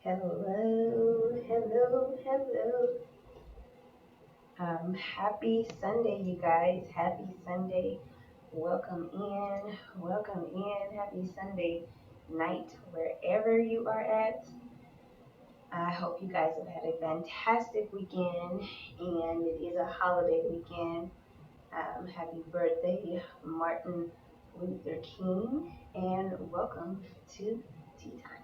Hello, hello, hello. Happy Sunday, you guys. Happy Sunday. Welcome in. Happy Sunday night, wherever you are at. I hope you guys have had a fantastic weekend, and it is a holiday weekend. Happy birthday, Martin Luther King, and welcome to Tea Time.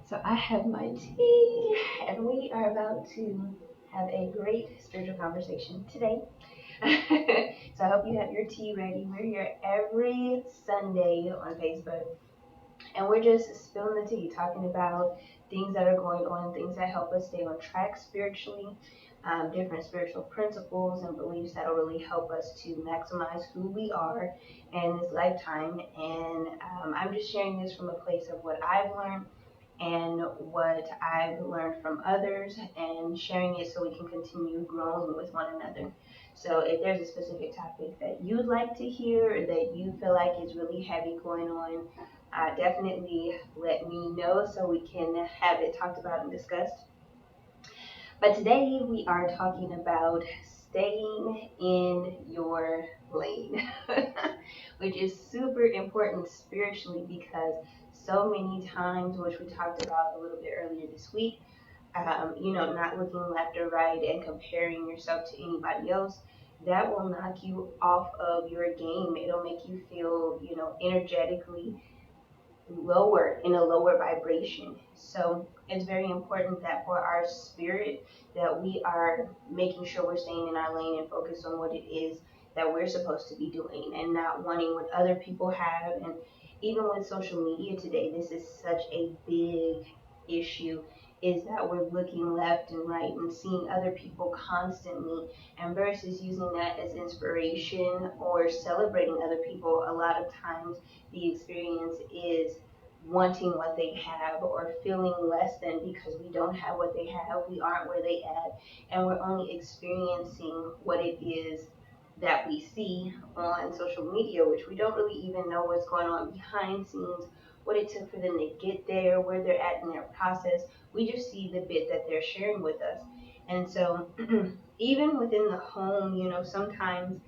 So I have my tea, and we are about to have a great spiritual conversation today. So I hope you have your tea ready. We're here every Sunday on Facebook, and we're just spilling the tea, talking about things that are going on, things that help us stay on track spiritually, different spiritual principles and beliefs that will really help us to maximize who we are in this lifetime. And I'm just sharing this from a place of what I've learned and what I've learned from others, and sharing it so we can continue growing with one another. So if there's a specific topic that you'd like to hear or that you feel like is really heavy going on, definitely let me know so we can have it talked about and discussed. But today we are talking about staying in your lane, which is super important spiritually because so many times, which we talked about a little bit earlier this week, not looking left or right and comparing yourself to anybody else, that will knock you off of your game. It'll make you feel, energetically lower, in a lower vibration. So it's very important that for our spirit that we are making sure we're staying in our lane and focused on what it is that we're supposed to be doing and not wanting what other people have. And even with social media today, this is such a big issue, is that we're looking left and right and seeing other people constantly, and versus using that as inspiration or celebrating other people. A lot of times the experience is wanting what they have or feeling less than because we don't have what they have, we aren't where they at, and we're only experiencing what it is that we see on social media, which we don't really even know what's going on behind scenes, what it took for them to get there, where they're at in their process. We just see the bit that they're sharing with us. And so even within the home, sometimes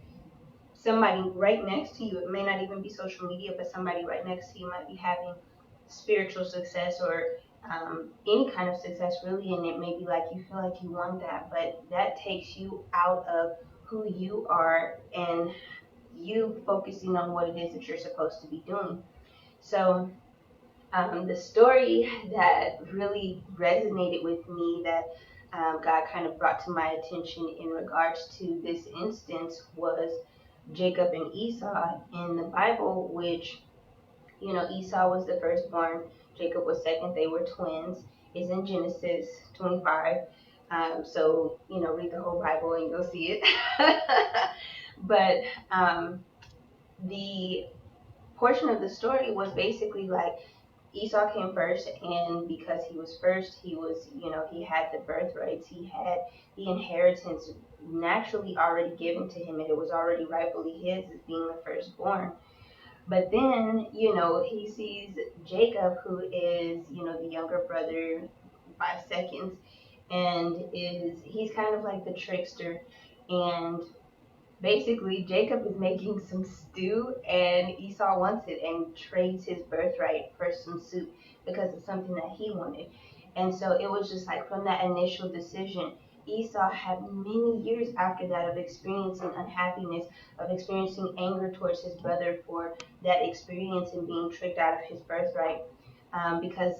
somebody right next to you, it may not even be social media, but somebody right next to you might be having spiritual success or any kind of success really, and it may be like you feel like you want that, but that takes you out of who you are and you focusing on what it is that you're supposed to be doing. So the story that really resonated with me, that God kind of brought to my attention in regards to this instance, was Jacob and Esau in the Bible, which, Esau was the firstborn, Jacob was second, they were twins, is in Genesis 25. So, read the whole Bible and you'll see it. But the portion of the story was basically like Esau came first, and because he was first, he had the birthrights, he had the inheritance naturally already given to him, and it was already rightfully his as being the firstborn. But then, he sees Jacob, who is, the younger brother by seconds, and he's kind of like the trickster. And basically, Jacob is making some stew, and Esau wants it and trades his birthright for some soup because it's something that he wanted. And so it was just like from that initial decision, Esau had many years after that of experiencing unhappiness, of experiencing anger towards his brother for that experience and being tricked out of his birthright. Because,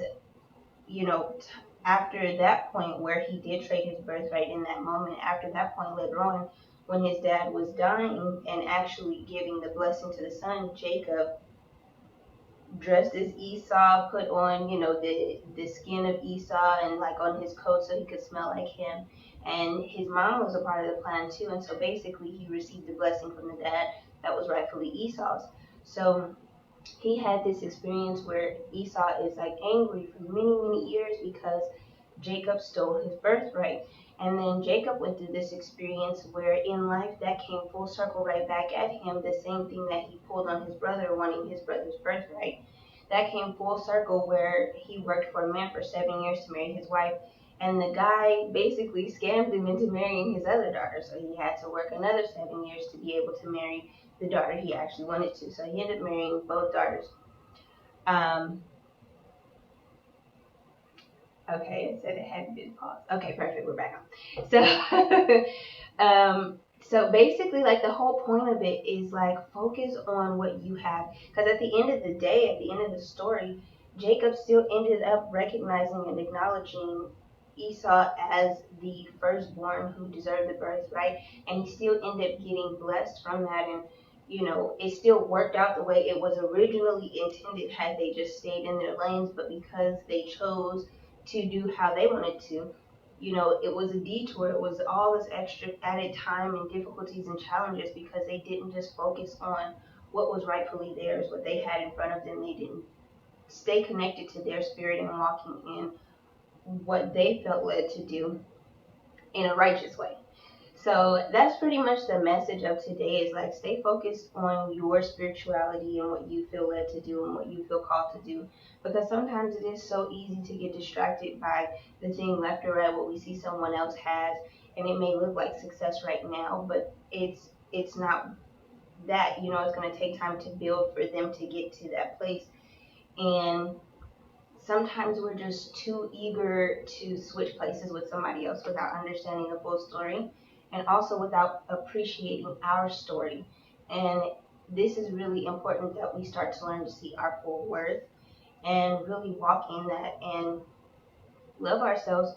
you know, after that point where he did trade his birthright in that moment, after that point later on, when his dad was dying and actually giving the blessing to the son, Jacob, dressed as Esau, put on, the skin of Esau and like on his coat so he could smell like him. And his mom was a part of the plan too. And so basically he received the blessing from the dad that was rightfully Esau's. So he had this experience where Esau is like angry for many, many years because Jacob stole his birthright. And then Jacob went through this experience where in life that came full circle right back at him, the same thing that he pulled on his brother, wanting his brother's birthright. That came full circle where he worked for a man for 7 years to marry his wife. And the guy basically scammed him into marrying his other daughter. So he had to work another 7 years to be able to marry the daughter he actually wanted to. So he ended up marrying both daughters. Okay, it said it hadn't been paused. Okay, perfect. We're back on. So basically, like the whole point of it is like focus on what you have, because at the end of the day, at the end of the story, Jacob still ended up recognizing and acknowledging Esau as the firstborn who deserved the birthright, and he still ended up getting blessed from that. And it still worked out the way it was originally intended had they just stayed in their lanes, but because they chose to do how they wanted to. It was a detour. It was all this extra added time and difficulties and challenges because they didn't just focus on what was rightfully theirs, what they had in front of them. They didn't stay connected to their spirit and walking in what they felt led to do in a righteous way. So that's pretty much the message of today, is like stay focused on your spirituality and what you feel led to do and what you feel called to do. Because sometimes it is so easy to get distracted by the thing left or right, what we see someone else has, and it may look like success right now, but it's not that. It's going to take time to build for them to get to that place. And sometimes we're just too eager to switch places with somebody else without understanding the full story, and also without appreciating our story. And this is really important, that we start to learn to see our full worth and really walk in that and love ourselves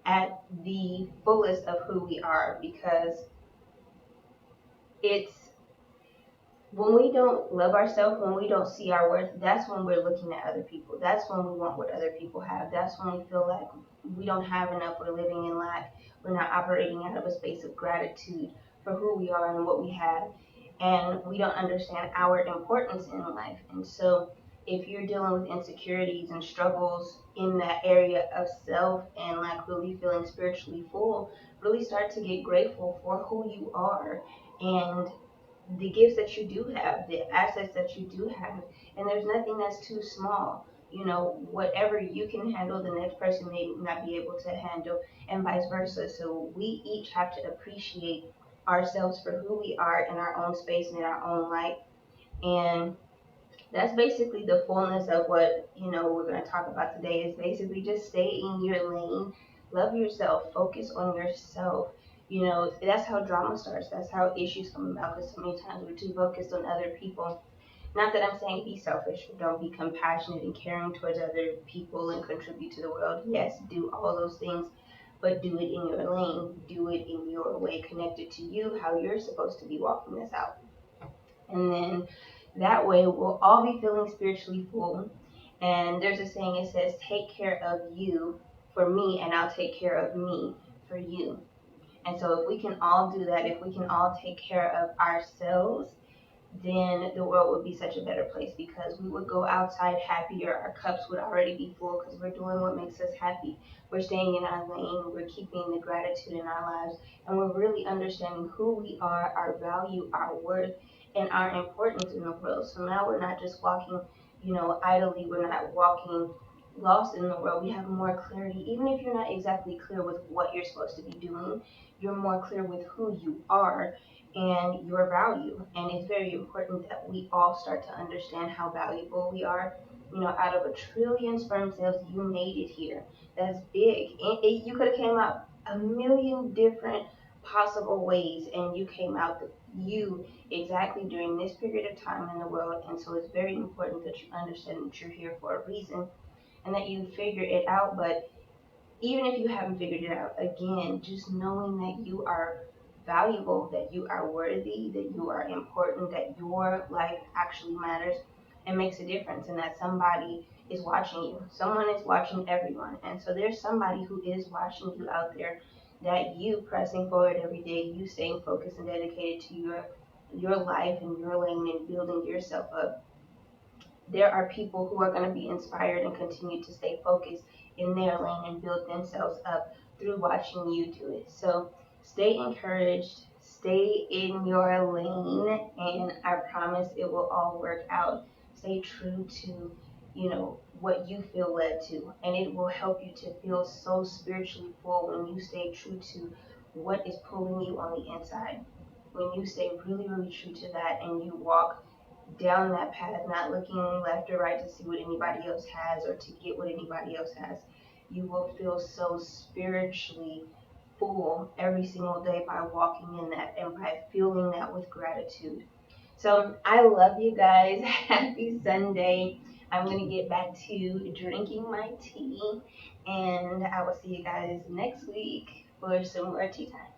at the fullest of who we are. Because it's when we don't love ourselves, when we don't see our worth, that's when we're looking at other people. That's when we want what other people have. That's when we feel like we don't have enough, we're living in lack, we're not operating out of a space of gratitude for who we are and what we have, and we don't understand our importance in life. And so if you're dealing with insecurities and struggles in that area of self and like really feeling spiritually full, really start to get grateful for who you are and the gifts that you do have, the assets that you do have, and there's nothing that's too small. Whatever you can handle, the next person may not be able to handle, and vice versa. So we each have to appreciate ourselves for who we are in our own space and in our own light. And that's basically the fullness of what we're going to talk about today, is basically just stay in your lane, love yourself, focus on yourself. That's how drama starts. That's how issues come about, because so many times we're too focused on other people. Not that I'm saying be selfish, don't be compassionate and caring towards other people and contribute to the world. Yes, do all those things, but do it in your lane, do it in your way, connected to you, how you're supposed to be walking this out. And then that way we'll all be feeling spiritually full. And there's a saying, it says, take care of you for me, and I'll take care of me for you. And so if we can all do that, if we can all take care of ourselves, then the world would be such a better place, because we would go outside happier. Our cups would already be full because we're doing what makes us happy. We're staying in our lane. We're keeping the gratitude in our lives. And we're really understanding who we are, our value, our worth, and our importance in the world. So now we're not just walking, idly. We're not walking lost in the world. We have more clarity. Even if you're not exactly clear with what you're supposed to be doing, you're more clear with who you are and your value. And it's very important that we all start to understand how valuable we are. Out of 1 trillion sperm cells, you made it here. That's big. You could have came out a million different possible ways, and you came out you exactly during this period of time in the world. And so it's very important that you understand that you're here for a reason and that you figure it out. But even if you haven't figured it out, again, just knowing that you are valuable, that you are worthy, that you are important, that your life actually matters and makes a difference, and that somebody is watching you. Someone is watching everyone. And so there's somebody who is watching you out there, that you pressing forward every day, you staying focused and dedicated to your life and your lane and building yourself up. There are people who are going to be inspired and continue to stay focused in their lane and build themselves up through watching you do it. So stay encouraged, stay in your lane, and I promise it will all work out. Stay true to, what you feel led to, and it will help you to feel so spiritually full when you stay true to what is pulling you on the inside. When you stay really, really true to that and you walk down that path, not looking left or right to see what anybody else has or to get what anybody else has, you will feel so spiritually full every single day by walking in that and by feeling that with gratitude. So I love you guys. Happy Sunday. I'm going to get back to drinking my tea, and I will see you guys next week for some more tea time.